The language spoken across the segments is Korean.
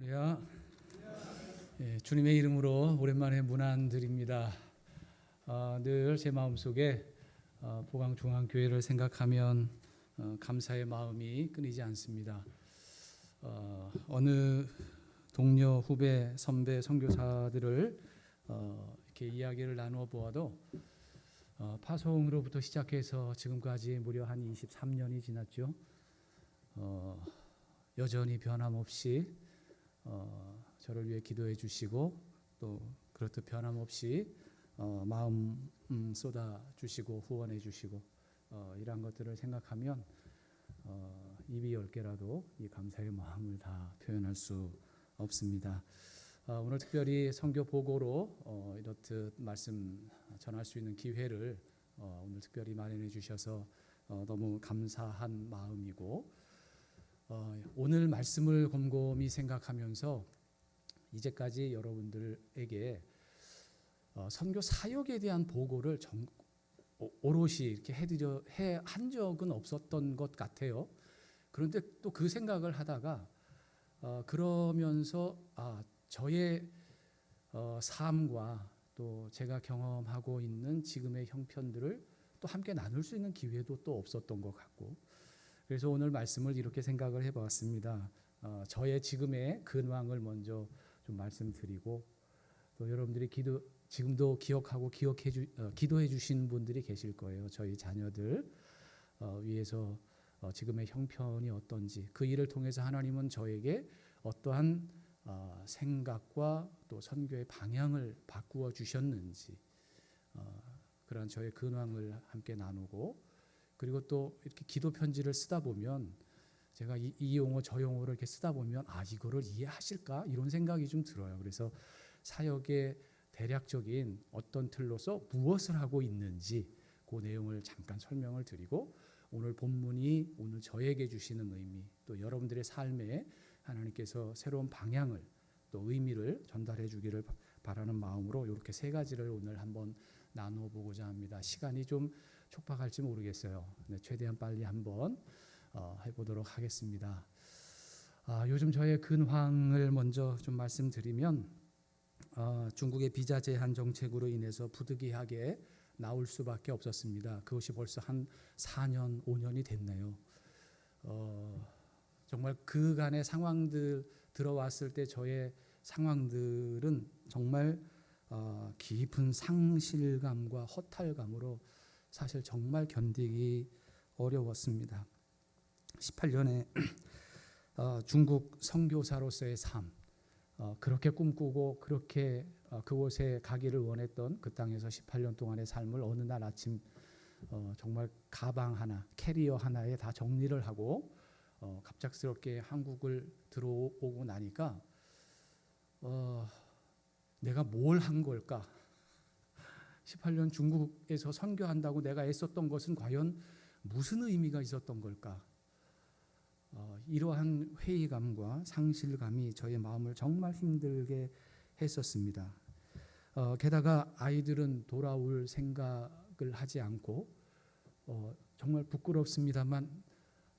할렐루야. 예, 주님의 이름으로 오랜만에 문안드립니다. 늘 제 마음속에 보강중앙교회를 생각하면 감사의 마음이 끊이지 않습니다. 어느 동료, 후배, 선배, 선교사들을 이렇게 이야기를 나누어 보아도 파송으로부터 시작해서 지금까지 무려 한 23년이 지났죠. 여전히 변함없이 저를 위해 기도해 주시고 또 그렇듯 변함없이 마음 쏟아 주시고 후원해 주시고 이러한 것들을 생각하면 입이 10개라도 이 감사의 마음을 다 표현할 수 없습니다. 오늘 특별히 선교 보고로 이렇듯 말씀 전할 수 있는 기회를 오늘 특별히 마련해 주셔서 너무 감사한 마음이고, 오늘 말씀을 곰곰이 생각하면서 이제까지 여러분들에게 선교 사역에 대한 보고를 오롯이 이렇게 한 적은 없었던 것 같아요. 그런데 또 그 생각을 하다가 그러면서 저의 삶과 또 제가 경험하고 있는 지금의 형편들을 또 함께 나눌 수 있는 기회도 또 없었던 것 같고, 그래서 오늘 말씀을 이렇게 생각을 해봤습니다. 저의 지금의 근황을 먼저 좀 말씀드리고, 또 여러분들이 지금도 기억하고 기도해 주신 분들이 계실 거예요. 저희 자녀들 위해서 지금의 형편이 어떤지, 그 일을 통해서 하나님은 저에게 어떠한 생각과 또 선교의 방향을 바꾸어 주셨는지, 그런 저의 근황을 함께 나누고, 그리고 또 이렇게 기도 편지를 쓰다 보면 제가 이 용어 저 용어를 이렇게 쓰다 보면 이거를 이해하실까 이런 생각이 좀 들어요. 그래서 사역의 대략적인 어떤 틀로서 무엇을 하고 있는지 그 내용을 잠깐 설명을 드리고, 오늘 본문이 오늘 저에게 주시는 의미, 또 여러분들의 삶에 하나님께서 새로운 방향을 또 의미를 전달해 주기를 바라는 마음으로 이렇게 세 가지를 오늘 한번 나누어 보고자 합니다. 시간이 좀 촉박할지 모르겠어요. 네, 최대한 빨리 한번 해보도록 하겠습니다. 요즘 저의 근황을 먼저 좀 말씀드리면, 중국의 비자 제한 정책으로 인해서 부득이하게 나올 수밖에 없었습니다. 그것이 벌써 한 4년, 5년이 됐네요. 정말 그간의 상황들 들어왔을 때 저의 상황들은 정말 깊은 상실감과 허탈감으로 사실 정말 견디기 어려웠습니다. 18년에 중국 선교사로서의 삶, 그렇게 꿈꾸고 그렇게 그곳에 가기를 원했던 그 땅에서 18년 동안의 삶을 어느 날 아침 정말 가방 하나, 캐리어 하나에 다 정리를 하고 갑작스럽게 한국을 들어오고 나니까 내가 뭘 한 걸까? 18년 중국에서 선교한다고 내가 애썼던 것은 과연 무슨 의미가 있었던 걸까? 이러한 회의감과 상실감이 저의 마음을 정말 힘들게 했었습니다. 게다가 아이들은 돌아올 생각을 하지 않고, 정말 부끄럽습니다만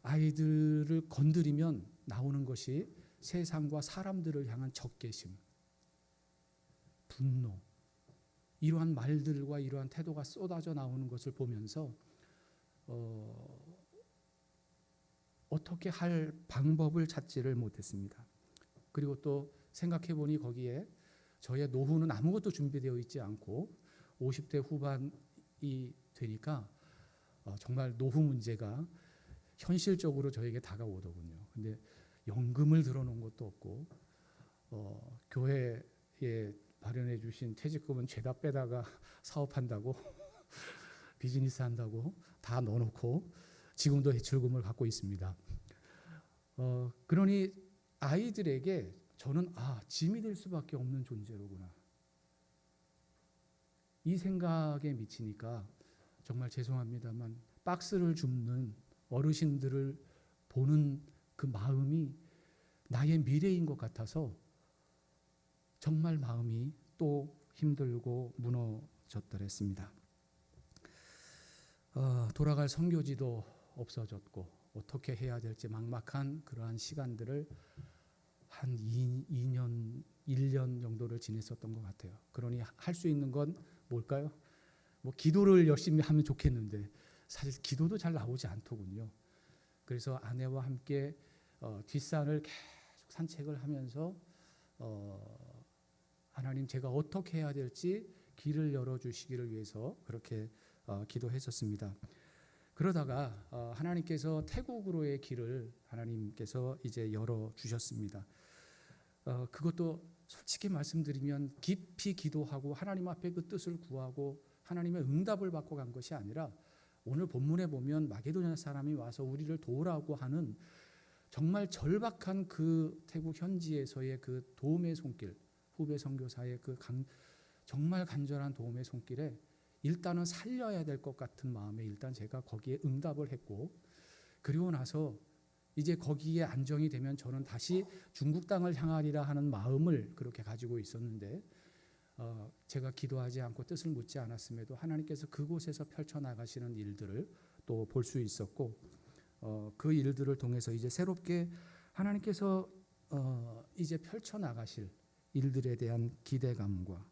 아이들을 건드리면 나오는 것이 세상과 사람들을 향한 적개심, 분노, 이러한 말들과 이러한 태도가 쏟아져 나오는 것을 보면서 어떻게 할 방법을 찾지를 못했습니다. 그리고 또 생각해 보니 거기에 저의 노후는 아무것도 준비되어 있지 않고 50대 후반이 되니까 정말 노후 문제가 현실적으로 저에게 다가오더군요. 근데 연금을 들어놓은 것도 없고, 교회에 마련해 주신 퇴직금은 죄다 빼다가 사업한다고 비즈니스 한다고 다 넣어놓고 지금도 대출금을 갖고 있습니다. 그러니 아이들에게 저는 짐이 될 수밖에 없는 존재로구나, 이 생각에 미치니까 정말 죄송합니다만 박스를 줍는 어르신들을 보는 그 마음이 나의 미래인 것 같아서 정말 마음이 또 힘들고 무너졌더랬습니다. 돌아갈 선교지도 없어졌고 어떻게 해야 될지 막막한 그러한 시간들을 한 2년, 1년 정도를 지냈었던 것 같아요. 그러니 할 수 있는 건 뭘까요? 뭐 기도를 열심히 하면 좋겠는데 사실 기도도 잘 나오지 않더군요. 그래서 아내와 함께 뒷산을 계속 산책을 하면서 하나님, 제가 어떻게 해야 될지 길을 열어주시기를 위해서 그렇게 기도했었습니다. 그러다가 하나님께서 태국으로의 길을 하나님께서 이제 열어주셨습니다. 그것도 솔직히 말씀드리면 깊이 기도하고 하나님 앞에 그 뜻을 구하고 하나님의 응답을 받고 간 것이 아니라, 오늘 본문에 보면 마게도냐 사람이 와서 우리를 도우라고 하는 정말 절박한 그 태국 현지에서의 그 도움의 손길, 후배 선교사의 그 정말 간절한 도움의 손길에 일단은 살려야 될 것 같은 마음에 일단 제가 거기에 응답을 했고, 그리고 나서 이제 거기에 안정이 되면 저는 다시 중국 땅을 향하리라 하는 마음을 그렇게 가지고 있었는데, 제가 기도하지 않고 뜻을 묻지 않았음에도 하나님께서 그곳에서 펼쳐나가시는 일들을 또 볼 수 있었고, 그 일들을 통해서 이제 새롭게 하나님께서 이제 펼쳐나가실 일들에 대한 기대감과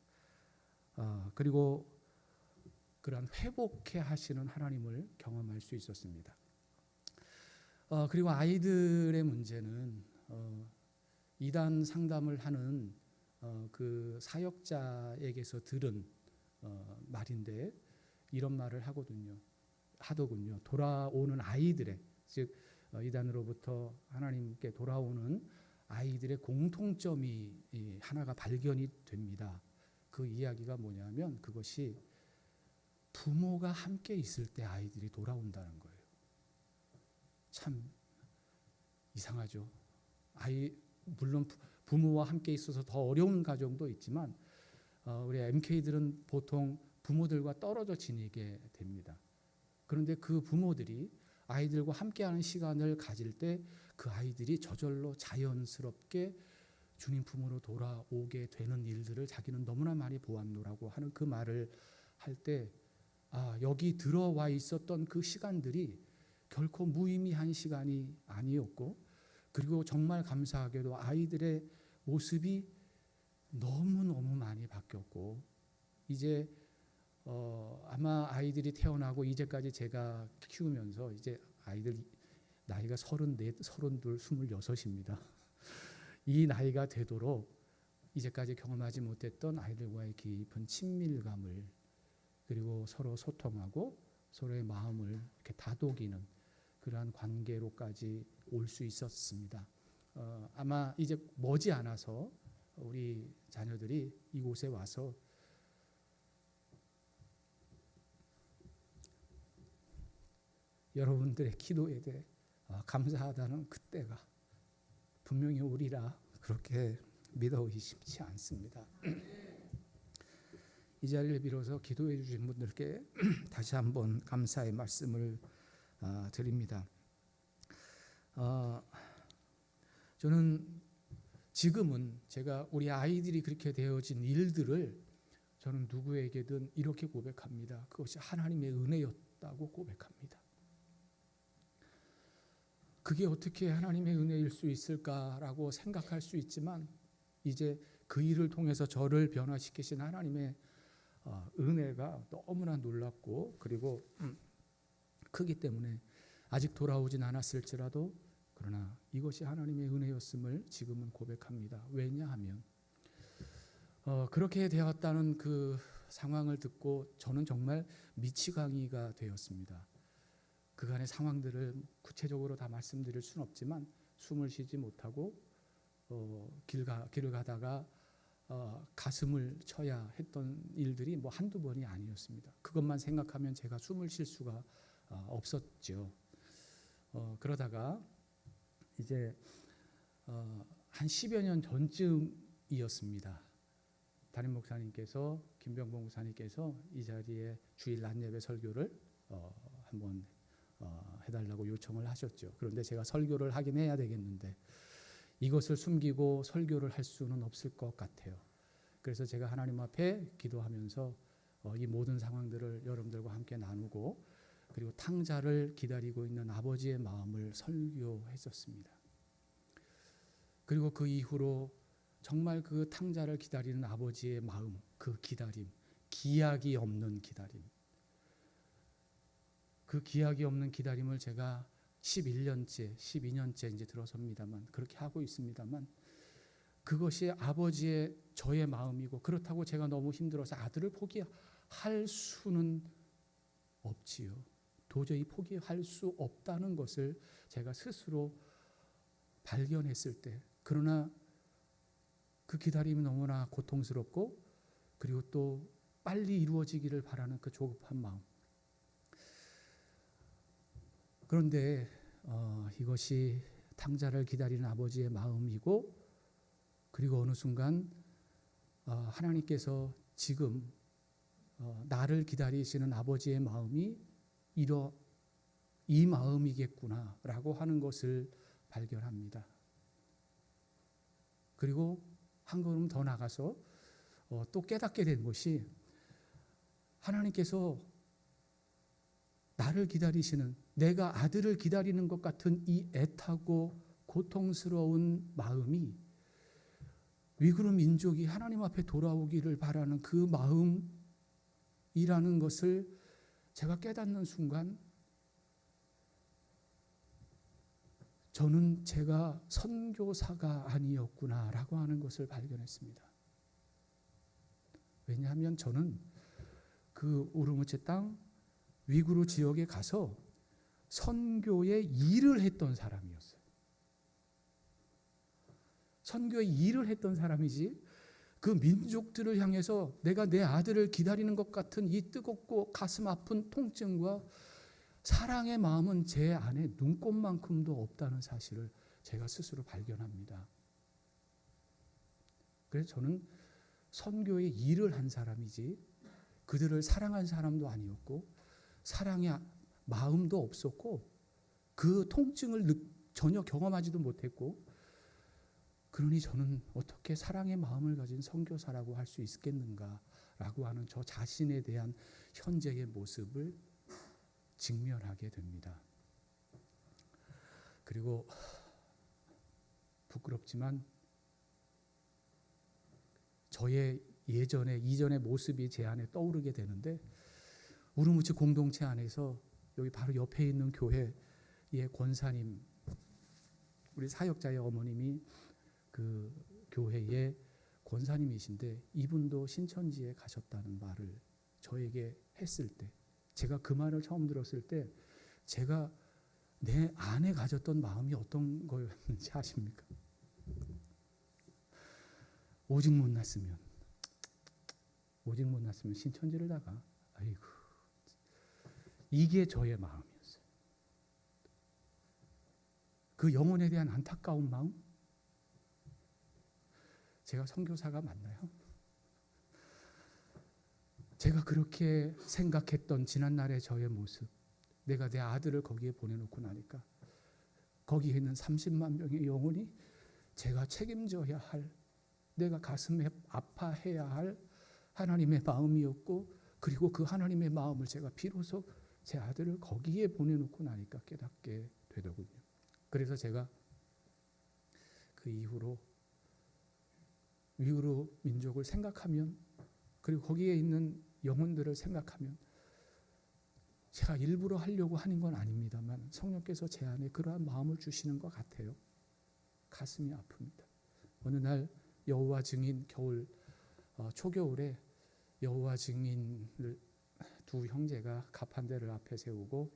그리고 그러한 회복해 하시는 하나님을 경험할 수 있었습니다. 그리고 아이들의 문제는 이단 상담을 하는 그 사역자에게서 들은 말인데, 이런 말을 하더군요. 돌아오는 아이들의, 즉 이단으로부터 하나님께 돌아오는 아이들의 공통점이 하나가 발견이 됩니다. 그 이야기가 뭐냐면 그것이 부모가 함께 있을 때 아이들이 돌아온다는 거예요. 참 이상하죠. 물론 부모와 함께 있어서 더 어려운 가정도 있지만 우리 MK들은 보통 부모들과 떨어져 지내게 됩니다. 그런데 그 부모들이 아이들과 함께하는 시간을 가질 때 그 아이들이 저절로 자연스럽게 주님 품으로 돌아오게 되는 일들을 자기는 너무나 많이 보았노라고 하는 그 말을 할 때, 여기 들어와 있었던 그 시간들이 결코 무의미한 시간이 아니었고, 그리고 정말 감사하게도 아이들의 모습이 너무너무 많이 바뀌었고, 이제 아마 아이들이 태어나고 이제까지 제가 키우면서 이제 아이들 나이가 34, 32, 26입니다. 이 나이가 되도록 이제까지 경험하지 못했던 아이들과의 깊은 친밀감을, 그리고 서로 소통하고 서로의 마음을 이렇게 다독이는 그러한 관계로까지 올 수 있었습니다. 아마 이제 머지않아서 우리 자녀들이 이곳에 와서 여러분들의 기도에 대해 감사하다는 그때가 분명히 오리라 그렇게 믿어 의심치 않습니다. 이 자리를 빌어서 기도해 주신 분들께 다시 한번 감사의 말씀을 드립니다. 저는 지금은 제가 우리 아이들이 그렇게 되어진 일들을 저는 누구에게든 이렇게 고백합니다. 그것이 하나님의 은혜였다고 고백합니다. 그게 어떻게 하나님의 은혜일 수 있을까라고 생각할 수 있지만, 이제 그 일을 통해서 저를 변화시키신 하나님의 은혜가 너무나 놀랍고 그리고 크기 때문에 아직 돌아오진 않았을지라도 그러나 이것이 하나님의 은혜였음을 지금은 고백합니다. 왜냐하면 그렇게 되었다는 그 상황을 듣고 저는 정말 미치광이가 되었습니다. 그간의 상황들을 구체적으로 다 말씀드릴 수는 없지만 숨을 쉬지 못하고 길을 가다가 가슴을 쳐야 했던 일들이 뭐 한두 번이 아니었습니다. 그것만 생각하면 제가 숨을 쉴 수가 없었죠. 그러다가 이제 한 10여 년 전쯤이었습니다. 담임 목사님께서, 김병봉 목사님께서 이 자리에 주일 낮 예배 설교를 한번 해달라고 요청을 하셨죠. 그런데 제가 설교를 하긴 해야 되겠는데 이것을 숨기고 설교를 할 수는 없을 것 같아요. 그래서 제가 하나님 앞에 기도하면서 이 모든 상황들을 여러분들과 함께 나누고, 그리고 탕자를 기다리고 있는 아버지의 마음을 설교했었습니다. 그리고 그 이후로 정말 그 탕자를 기다리는 아버지의 마음, 그 기다림, 기약이 없는 기다림. 그 기약이 없는 기다림을 제가 11년째, 12년째 이제 들어섭니다만 그렇게 하고 있습니다만 그것이 아버지의 저의 마음이고 그렇다고 제가 너무 힘들어서 아들을 포기할 수는 없지요. 도저히 포기할 수 없다는 것을 제가 스스로 발견했을 때 그러나 그 기다림이 너무나 고통스럽고 그리고 또 빨리 이루어지기를 바라는 그 조급한 마음. 그런데 이것이 탕자를 기다리는 아버지의 마음이고 그리고 어느 순간 하나님께서 지금 나를 기다리시는 아버지의 마음이 이 마음이겠구나라고 하는 것을 발견합니다. 그리고 한 걸음 더 나가서 또 깨닫게 된 것이 하나님께서 나를 기다리시는 내가 아들을 기다리는 것 같은 이 애타고 고통스러운 마음이 위구르 민족이 하나님 앞에 돌아오기를 바라는 그 마음이라는 것을 제가 깨닫는 순간 저는 제가 선교사가 아니었구나라고 하는 것을 발견했습니다. 왜냐하면 저는 그 우르무치 땅 위구르 지역에 가서 선교의 일을 했던 사람이었어요. 선교의 일을 했던 사람이지 그 민족들을 향해서 내가 내 아들을 기다리는 것 같은 이 뜨겁고 가슴 아픈 통증과 사랑의 마음은 제 안에 눈꼽만큼도 없다는 사실을 제가 스스로 발견합니다. 그래서 저는 선교의 일을 한 사람이지 그들을 사랑한 사람도 아니었고 사랑의 마음도 없었고 그 통증을 전혀 경험하지도 못했고 그러니 저는 어떻게 사랑의 마음을 가진 선교사라고 할 수 있겠는가라고 하는 저 자신에 대한 현재의 모습을 직면하게 됩니다. 그리고 부끄럽지만 저의 이전의 모습이 제 안에 떠오르게 되는데 우르무치 공동체 안에서 여기 바로 옆에 있는 교회의 권사님 우리 사역자의 어머님이 그 교회의 권사님이신데 이분도 신천지에 가셨다는 말을 저에게 했을 때 제가 그 말을 처음 들었을 때 제가 내 안에 가졌던 마음이 어떤 거였는지 아십니까? 오직 못났으면 신천지를 나가. 아이고 이게 저의 마음이었어요. 그 영혼에 대한 안타까운 마음 제가 선교사가 맞나요? 제가 그렇게 생각했던 지난날의 저의 모습 내가 내 아들을 거기에 보내놓고 나니까 거기에 있는 30만 명의 영혼이 제가 책임져야 할 내가 가슴에 아파해야 할 하나님의 마음이었고 그리고 그 하나님의 마음을 제가 비로소 제 아들을 거기에 보내놓고 나니까 깨닫게 되더군요. 그래서 제가 그 이후로 위구르 민족을 생각하면 그리고 거기에 있는 영혼들을 생각하면 제가 일부러 하려고 하는 건 아닙니다만 성령께서 제 안에 그러한 마음을 주시는 것 같아요. 가슴이 아픕니다. 어느 날 여호와 증인 겨울 초겨울에 여호와 증인을 두 형제가 가판대를 앞에 세우고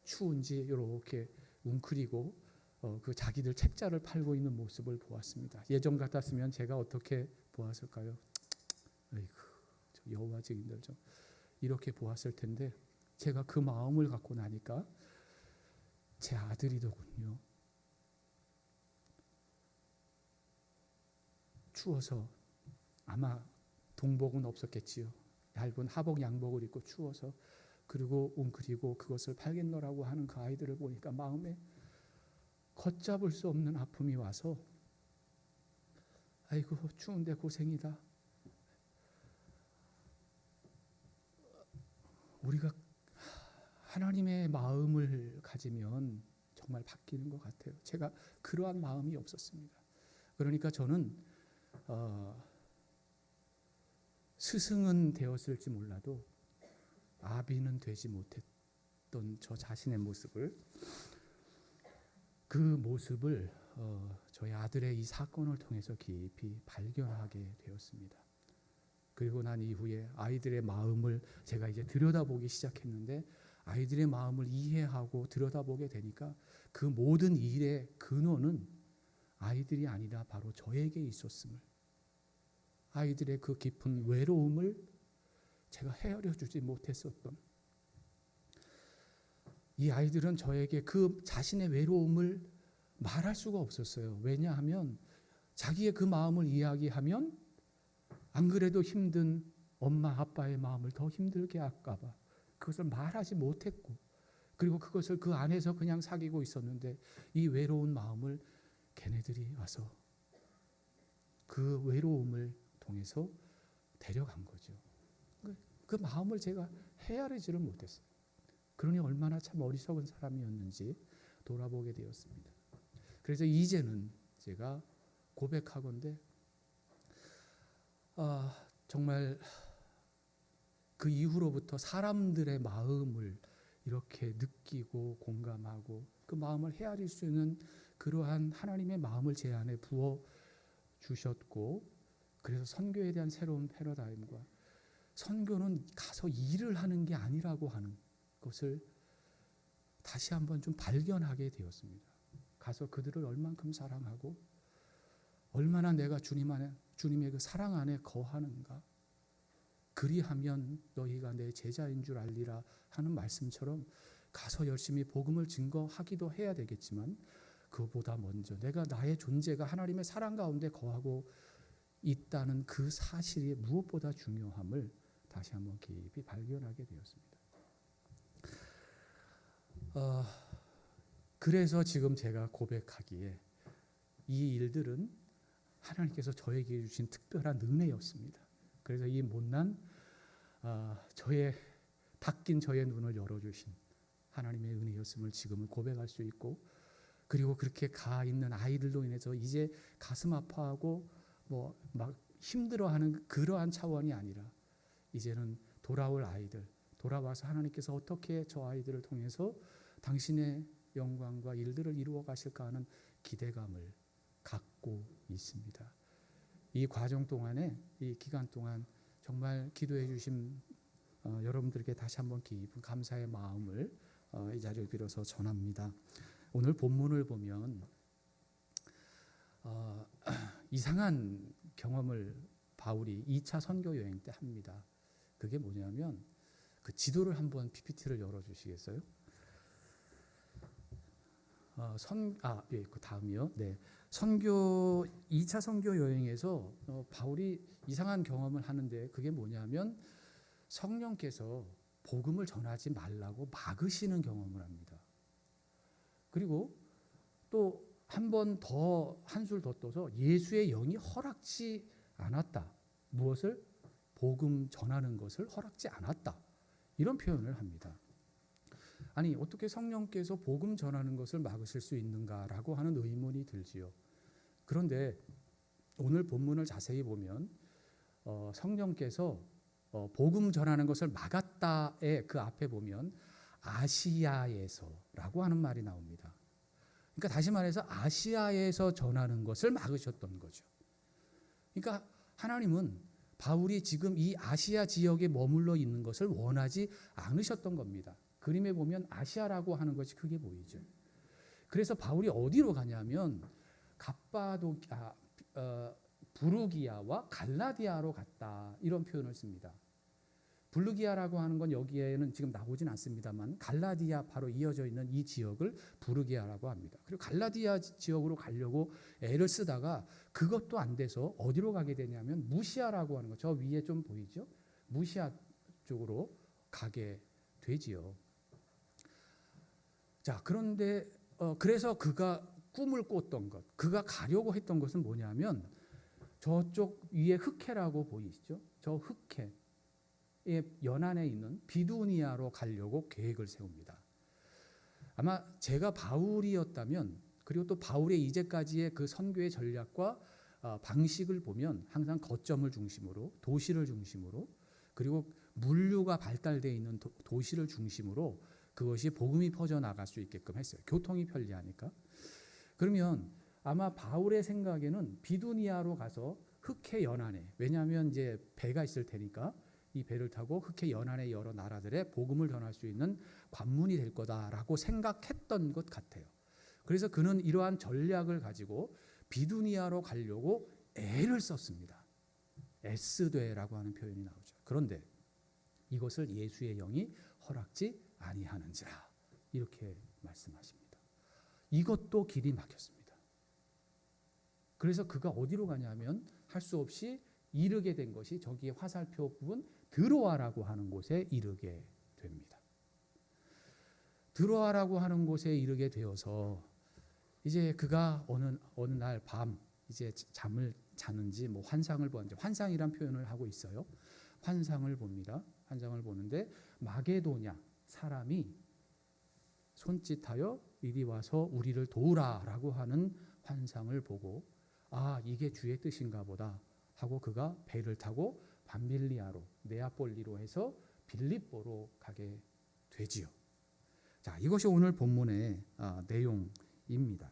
추운지 이렇게 웅크리고 그 자기들 책자를 팔고 있는 모습을 보았습니다. 예전 같았으면 제가 어떻게 보았을까요? 아이고, 저 여호와 증인들 좀 이렇게 보았을 텐데 제가 그 마음을 갖고 나니까 제 아들이더군요. 추워서 아마 동복은 없었겠지요. 얇은 하복 양복을 입고 추워서 그리고 웅크리고 그것을 팔겠노라고 하는 그 아이들을 보니까 마음에 걷잡을 수 없는 아픔이 와서 아이고 추운데 고생이다. 우리가 하나님의 마음을 가지면 정말 바뀌는 것 같아요. 제가 그러한 마음이 없었습니다. 그러니까 저는 스승은 되었을지 몰라도 아비는 되지 못했던 저 자신의 모습을, 그 모습을 저희 아들의 이 사건을 통해서 깊이 발견하게 되었습니다. 그리고 난 이후에 아이들의 마음을 제가 이제 들여다보기 시작했는데, 아이들의 마음을 이해하고 들여다보게 되니까 그 모든 일의 근원은 아이들이 아니라 바로 저에게 있었음을, 아이들의 그 깊은 외로움을 제가 헤아려 주지 못했었던, 이 아이들은 저에게 그 자신의 외로움을 말할 수가 없었어요. 왜냐하면 자기의 그 마음을 이야기하면 안 그래도 힘든 엄마 아빠의 마음을 더 힘들게 할까 봐 그것을 말하지 못했고, 그리고 그것을 그 안에서 그냥 사귀고 있었는데, 이 외로운 마음을 걔네들이 와서 그 외로움을 통해서 데려간 거죠. 그 마음을 제가 헤아리지를 못했어요. 그러니 얼마나 참 어리석은 사람이었는지 돌아보게 되었습니다. 그래서 이제는 제가 고백하건대 정말 그 이후로부터 사람들의 마음을 이렇게 느끼고 공감하고 그 마음을 헤아릴 수 있는 그러한 하나님의 마음을 제 안에 부어 주셨고, 그래서 선교에 대한 새로운 패러다임과, 선교는 가서 일을 하는 게 아니라고 하는 것을 다시 한번 좀 발견하게 되었습니다. 가서 그들을 얼만큼 사랑하고 얼마나 내가 주님의 그 사랑 안에 거하는가, 그리하면 너희가 내 제자인 줄 알리라 하는 말씀처럼 가서 열심히 복음을 증거하기도 해야 되겠지만, 그보다 먼저 내가 나의 존재가 하나님의 사랑 가운데 거하고 있다는 그 사실이 무엇보다 중요함을 다시 한번 깊이 발견하게 되었습니다. 그래서 지금 제가 고백하기에 이 일들은 하나님께서 저에게 주신 특별한 은혜였습니다. 그래서 이 못난 닫힌 저의 눈을 열어주신 하나님의 은혜였음을 지금은 고백할 수 있고, 그리고 그렇게 가 있는 아이들로 인해서 이제 가슴 아파하고 막 힘들어하는 그러한 차원이 아니라, 이제는 돌아올 아이들, 돌아와서 하나님께서 어떻게 저 아이들을 통해서 당신의 영광과 일들을 이루어 가실까 하는 기대감을 갖고 있습니다. 이 과정 동안에, 이 기간 동안 정말 기도해 주신 여러분들께 다시 한번 깊은 감사의 마음을 이 자리를 빌어서 전합니다. 오늘 본문을 보면 이상한 경험을 바울이 2차 선교 여행 때 합니다. 그게 뭐냐면, 그 지도를 한번 PPT를 열어주시겠어요? 그 다음이요. 네. 2차 선교 여행에서 바울이 이상한 경험을 하는데, 그게 뭐냐면 성령께서 복음을 전하지 말라고 막으시는 경험을 합니다. 그리고 또 한 번 더, 한술 더 떠서 예수의 영이 허락지 않았다. 무엇을? 복음 전하는 것을 허락지 않았다. 이런 표현을 합니다. 아니, 어떻게 성령께서 복음 전하는 것을 막으실 수 있는가라고 하는 의문이 들지요. 그런데 오늘 본문을 자세히 보면 성령께서 복음 전하는 것을 막았다의 그 앞에 보면 아시아에서라고 하는 말이 나옵니다. 그러니까 다시 말해서 아시아에서 전하는 것을 막으셨던 거죠. 그러니까 하나님은 바울이 지금 이 아시아 지역에 머물러 있는 것을 원하지 않으셨던 겁니다. 그림에 보면 아시아라고 하는 것이 크게 보이죠. 그래서 바울이 어디로 가냐면 부르기아와 갈라디아로 갔다, 이런 표현을 씁니다. 부르기아라고 하는 건 여기에는 지금 나오진 않습니다만, 갈라디아 바로 이어져 있는 이 지역을 부르기아라고 합니다. 그리고 갈라디아 지역으로 가려고 애를 쓰다가 그것도 안 돼서 어디로 가게 되냐면 무시아라고 하는 거, 저 위에 좀 보이죠? 무시아 쪽으로 가게 되지요. 자, 그런데 그래서 그가 꿈을 꿨던 것, 그가 가려고 했던 것은 뭐냐면 저쪽 위에 흑해라고 보이시죠? 저 흑해의 연안에 있는 비두니아로 가려고 계획을 세웁니다. 아마 제가 바울이었다면 그리고 또 바울의 이제까지의 그 선교의 전략과 방식을 보면 항상 거점을 중심으로, 도시를 중심으로, 그리고 물류가 발달되어 있는 도시를 중심으로 그것이 복음이 퍼져나갈 수 있게끔 했어요. 교통이 편리하니까. 그러면 아마 바울의 생각에는 비두니아로 가서 흑해 연안에, 왜냐하면 이제 배가 있을 테니까 이 배를 타고 흑해 연안의 여러 나라들에 복음을 전할 수 있는 관문이 될 거다라고 생각했던 것 같아요. 그래서 그는 이러한 전략을 가지고 비두니아로 가려고 애를 썼습니다. 애쓰되라고 하는 표현이 나오죠. 그런데 이것을 예수의 영이 허락지 아니하는지라 이렇게 말씀하십니다. 이것도 길이 막혔습니다. 그래서 그가 어디로 가냐면 할 수 없이 이르게 된 것이 저기에 화살표 부분 드로아라고 하는 곳에 이르게 됩니다. 드로아라고 하는 곳에 이르게 되어서 이제 그가 어느 날 밤 이제 잠을 자는지 뭐 환상을 보는지, 환상이란 표현을 하고 있어요. 환상을 봅니다. 환상을 보는데 마게도냐 사람이 손짓하여 이리 와서 우리를 도우라라고 하는 환상을 보고 이게 주의 뜻인가 보다 하고 그가 배를 타고 밤빌리아로 네아폴리로 해서 빌립보로 가게 되지요. 자, 이것이 오늘 본문의 내용입니다.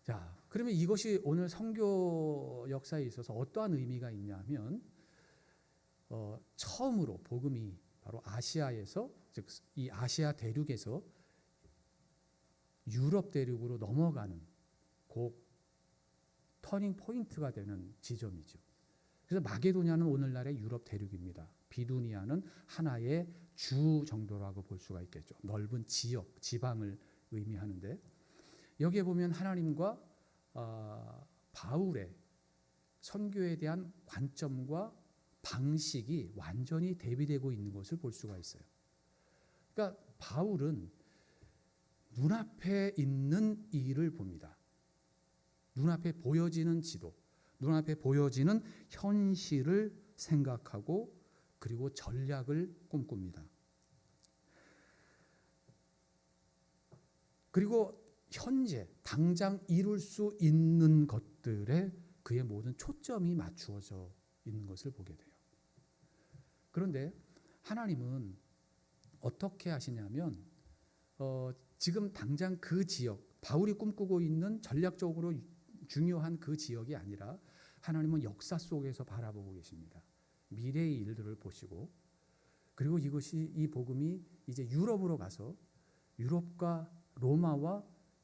자, 그러면 이것이 오늘 선교 역사에 있어서 어떠한 의미가 있냐면 처음으로 복음이 바로 아시아에서, 즉 이 아시아 대륙에서 유럽 대륙으로 넘어가는 그 터닝 포인트가 되는 지점이죠. 그래서 마게도냐는 오늘날의 유럽 대륙입니다. 비두니아는 하나의 주 정도라고 볼 수가 있겠죠. 넓은 지역, 지방을 의미하는데 여기에 보면 하나님과 바울의 선교에 대한 관점과 방식이 완전히 대비되고 있는 것을 볼 수가 있어요. 그러니까 바울은 눈앞에 있는 일을 봅니다. 눈앞에 보여지는 지도, 눈앞에 보여지는 현실을 생각하고 그리고 전략을 꿈꿉니다. 그리고 현재 당장 이룰 수 있는 것들에 그의 모든 초점이 맞추어져 있는 것을 보게 돼요. 그런데 하나님은 어떻게 하시냐면 지금 당장 그 지역, 바울이 꿈꾸고 있는 전략적으로 중요한 그 지역이 아니라 하나님은 역사 속에서 바라보고 계십니다. 미래의 일들을 보시고 그리고 이 복음이 이제 유럽으로 가서 유럽과 로마와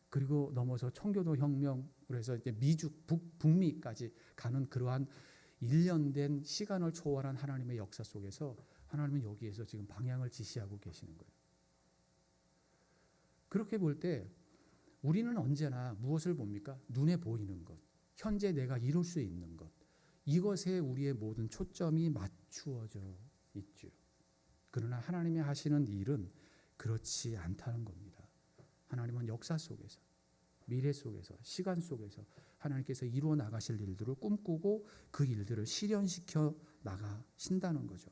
그리고 넘어서 청교도 혁명으로 해서 이제 미주 북미까지 가는 그러한 일련된 시간을 초월한 하나님의 역사 속에서 하나님은 여기에서 지금 방향을 지시하고 계시는 거예요. 그렇게 볼 때 우리는 언제나 무엇을 봅니까? 눈에 보이는 것, 현재 내가 이룰 수 있는 것, 이것에 우리의 모든 초점이 맞추어져 있죠. 그러나 하나님이 하시는 일은 그렇지 않다는 겁니다. 하나님은 역사 속에서, 미래 속에서, 시간 속에서 하나님께서 이루어 나가실 일들을 꿈꾸고 그 일들을 실현시켜 나가신다는 거죠.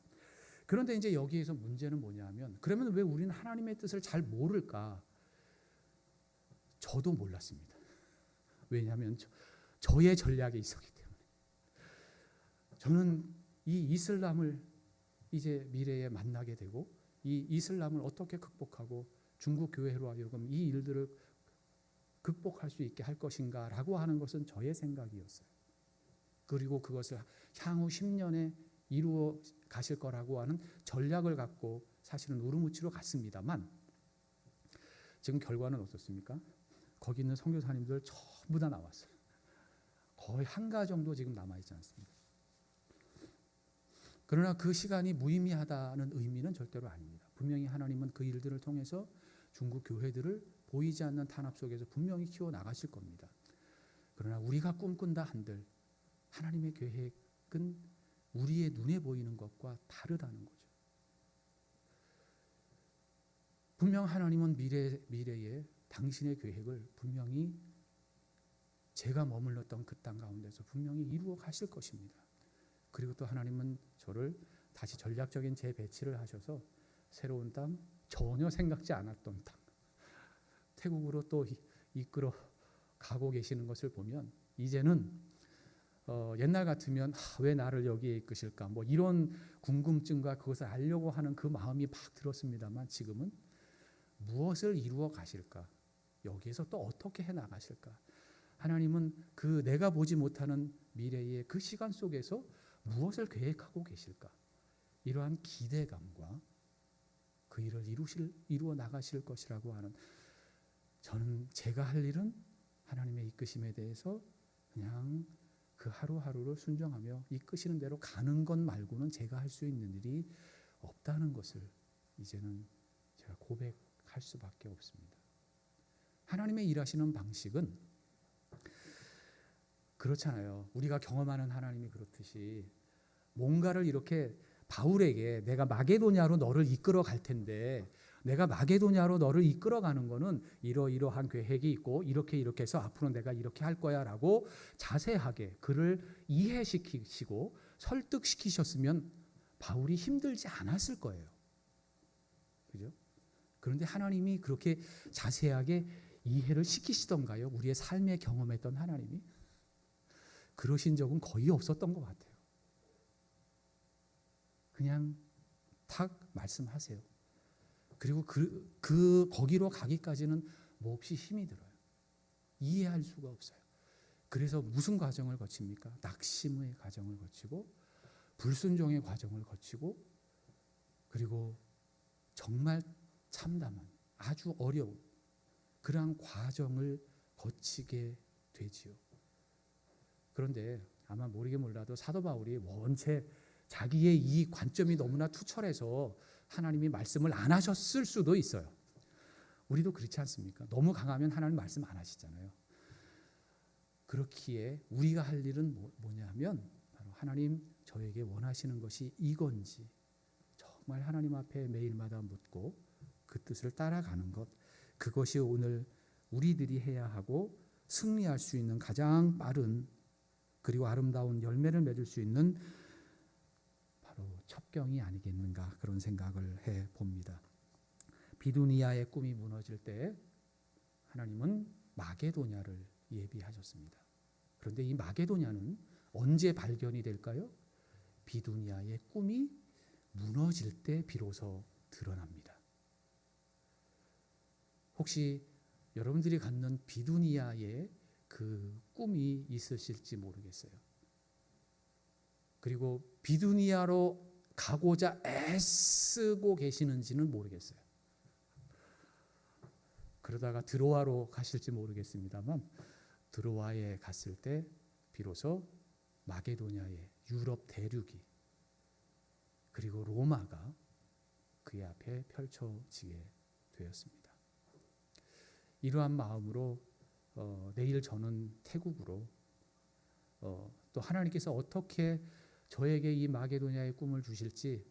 그런데 이제 여기에서 문제는 뭐냐면 그러면 왜 우리는 하나님의 뜻을 잘 모를까? 저도 몰랐습니다. 왜냐하면 저의 전략이 있었기 때문에. 저는 이 이슬람을 이제 미래에 만나게 되고 이 이슬람을 어떻게 극복하고 중국 교회로 하여금 이 일들을 극복할 수 있게 할 것인가라고 하는 것은 저의 생각이었어요. 그리고 그것을 향후 10년에 이루어 가실 거라고 하는 전략을 갖고 사실은 우르무치로 갔습니다만 지금 결과는 어떻습니까? 거기 있는 선교사님들 전부 다 나왔어요. 거의 한가 정도 지금 남아있지 않습니다. 그러나 그 시간이 무의미하다는 의미는 절대로 아닙니다. 분명히 하나님은 그 일들을 통해서 중국 교회들을 보이지 않는 탄압 속에서 분명히 키워나가실 겁니다. 그러나 우리가 꿈꾼다 한들 하나님의 계획은 우리의 눈에 보이는 것과 다르다는 거죠. 분명 하나님은 미래에 당신의 계획을 분명히 제가 머물렀던 그 땅 가운데서 분명히 이루어 가실 것입니다. 그리고 또 하나님은 저를 다시 전략적인 재배치를 하셔서 새로운 땅, 전혀 생각지 않았던 땅, 태국으로 또 이끌어 가고 계시는 것을 보면 이제는 옛날 같으면 왜 나를 여기에 이끄실까 뭐 이런 궁금증과 그것을 알려고 하는 그 마음이 막 들었습니다만 지금은 무엇을 이루어 가실까, 여기에서 또 어떻게 해 나가실까, 하나님은 그 내가 보지 못하는 미래의 그 시간 속에서 무엇을 계획하고 계실까, 이러한 기대감과 그 일을 이루어 나가실 것이라고 하는, 저는 제가 할 일은 하나님의 이끄심에 대해서 그냥 그 하루하루를 순종하며 이끄시는 대로 가는 것 말고는 제가 할 수 있는 일이 없다는 것을 이제는 제가 고백할 수밖에 없습니다. 하나님의 일하시는 방식은 그렇잖아요. 우리가 경험하는 하나님이 그렇듯이 뭔가를 이렇게 바울에게 내가 마게도냐로 너를 이끌어 갈 텐데, 내가 마게도냐로 너를 이끌어 가는 거는 이러이러한 계획이 있고 이렇게 해서 앞으로 내가 이렇게 할 거야 라고 자세하게 그를 이해시키시고 설득시키셨으면 바울이 힘들지 않았을 거예요. 그죠? 그런데 하나님이 그렇게 자세하게 이해를 시키시던가요? 우리의 삶에 경험했던 하나님이? 그러신 적은 거의 없었던 것 같아요. 그냥 탁 말씀하세요. 그리고 거기로 가기까지는 몹시 힘이 들어요. 이해할 수가 없어요. 그래서 무슨 과정을 거칩니까? 낙심의 과정을 거치고 불순종의 과정을 거치고, 그리고 정말 참담한 아주 어려운 그러한 과정을 거치게 되지요. 그런데 아마 모르게 몰라도 사도 바울이 원체 자기의 이 관점이 너무나 투철해서 하나님이 말씀을 안 하셨을 수도 있어요. 우리도 그렇지 않습니까? 너무 강하면 하나님 말씀 안 하시잖아요. 그렇기에 우리가 할 일은 뭐냐면 바로 하나님 저에게 원하시는 것이 이건지 정말 하나님 앞에 매일마다 묻고 그 뜻을 따라가는 것, 그것이 오늘 우리들이 해야 하고 승리할 수 있는 가장 빠른 그리고 아름다운 열매를 맺을 수 있는 바로 첩경이 아니겠는가, 그런 생각을 해봅니다. 비두니아의 꿈이 무너질 때 하나님은 마게도냐를 예비하셨습니다. 그런데 이 마게도냐는 언제 발견이 될까요? 비두니아의 꿈이 무너질 때 비로소 드러납니다. 혹시 여러분들이 갖는 비두니아의 그 꿈이 있으실지 모르겠어요. 그리고 비두니아로 가고자 애쓰고 계시는지는 모르겠어요. 그러다가 드로아로 가실지 모르겠습니다만, 드로아에 갔을 때 비로소 마게도냐의 유럽 대륙이 그리고 로마가 그의 앞에 펼쳐지게 되었습니다. 이러한 마음으로 내일 저는 태국으로 또 하나님께서 어떻게 저에게 이 마게도냐의 꿈을 주실지,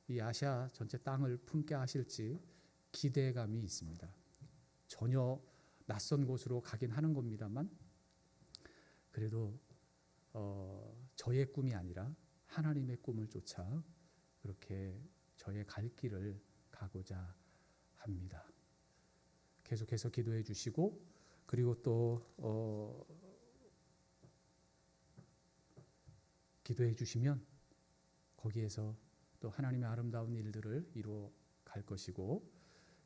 이 아시아 전체 땅을 품게 하실지 기대감이 있습니다. 전혀 낯선 곳으로 가긴 하는 겁니다만, 그래도 저의 꿈이 아니라 하나님의 꿈을 쫓아 그렇게 저의 갈 길을 가고자 합니다. 계속해서 기도해 주시고, 그리고 또 기도해 주시면 거기에서 또 하나님의 아름다운 일들을 이루어 갈 것이고,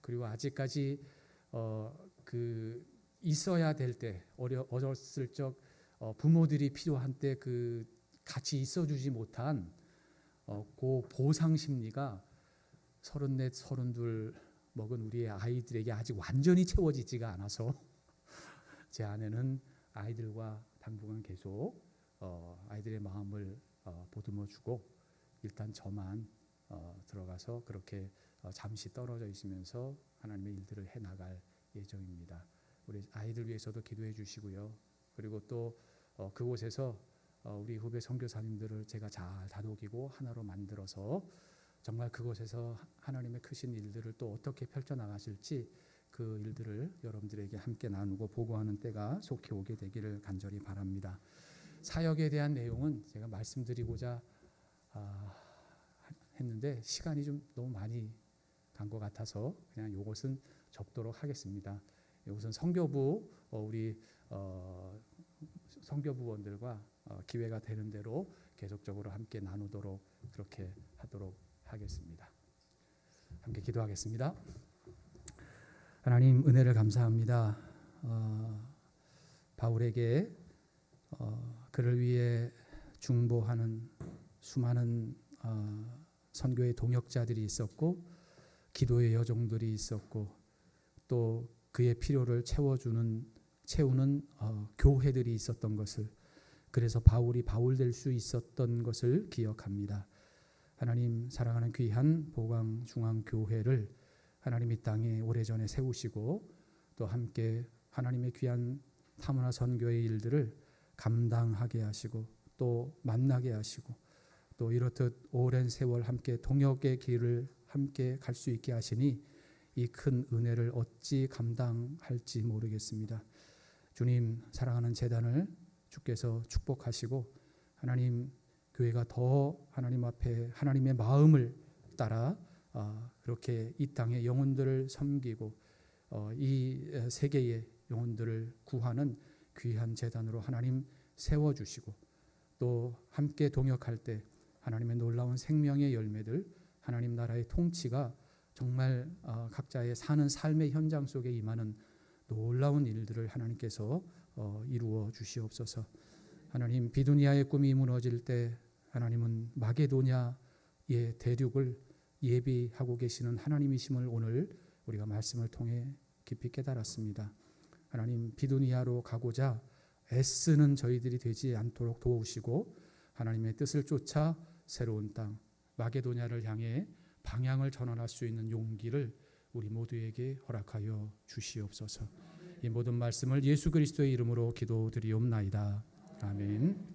그리고 아직까지 그 있어야 될 때 어렸을 적 부모들이 필요한 때 그 같이 있어주지 못한 그 보상 심리가 34, 32 먹은 우리의 아이들에게 아직 완전히 채워지지가 않아서 제 아내는 아이들과 당분간 계속 아이들의 마음을 보듬어주고 일단 저만 들어가서 그렇게 잠시 떨어져 있으면서 하나님의 일들을 해나갈 예정입니다. 우리 아이들 위해서도 기도해 주시고요. 그리고 또 그곳에서 우리 후배 선교사님들을 제가 잘 다독이고 하나로 만들어서 정말 그곳에서 하나님의 크신 일들을 또 어떻게 펼쳐나가실지 그 일들을 여러분들에게 함께 나누고 보고하는 때가 속히 오게 되기를 간절히 바랍니다. 사역에 대한 내용은 제가 말씀드리고자 했는데 시간이 좀 너무 많이 간 것 같아서 그냥 이것은 접도록 하겠습니다. 우선 선교부 우리 선교부원들과 기회가 되는 대로 계속적으로 함께 나누도록 그렇게 하도록 하겠습니다. 함께 기도하겠습니다. 하나님 은혜를 감사합니다. 바울에게 그를 위해 중보하는 수많은 선교의 동역자들이 있었고 기도의 여종들이 있었고 또 그의 필요를 채우는 교회들이 있었던 것을, 그래서 바울이 바울 될 수 있었던 것을 기억합니다. 하나님, 사랑하는 귀한 보광중앙교회를 하나님 이 땅에 오래전에 세우시고 또 함께 하나님의 귀한 타문화 선교의 일들을 감당하게 하시고 또 만나게 하시고 또 이렇듯 오랜 세월 함께 동역의 길을 함께 갈 수 있게 하시니 이 큰 은혜를 어찌 감당할지 모르겠습니다. 주님, 사랑하는 재단을 주께서 축복하시고 하나님, 교회가 더 하나님 앞에 하나님의 마음을 따라 그렇게 이 땅의 영혼들을 섬기고 이 세계의 영혼들을 구하는 귀한 재단으로 하나님 세워주시고 또 함께 동역할 때 하나님의 놀라운 생명의 열매들, 하나님 나라의 통치가 정말 각자의 사는 삶의 현장 속에 임하는 놀라운 일들을 하나님께서 이루어 주시옵소서. 하나님, 비두니아의 꿈이 무너질 때 하나님은 마게도냐의 대륙을 예비하고 계시는 하나님이심을 오늘 우리가 말씀을 통해 깊이 깨달았습니다. 하나님, 비두니아로 가고자 애쓰는 저희들이 되지 않도록 도우시고 하나님의 뜻을 쫓아 새로운 땅 마게도냐를 향해 방향을 전환할 수 있는 용기를 우리 모두에게 허락하여 주시옵소서. 이 모든 말씀을 예수 그리스도의 이름으로 기도드리옵나이다. 아멘.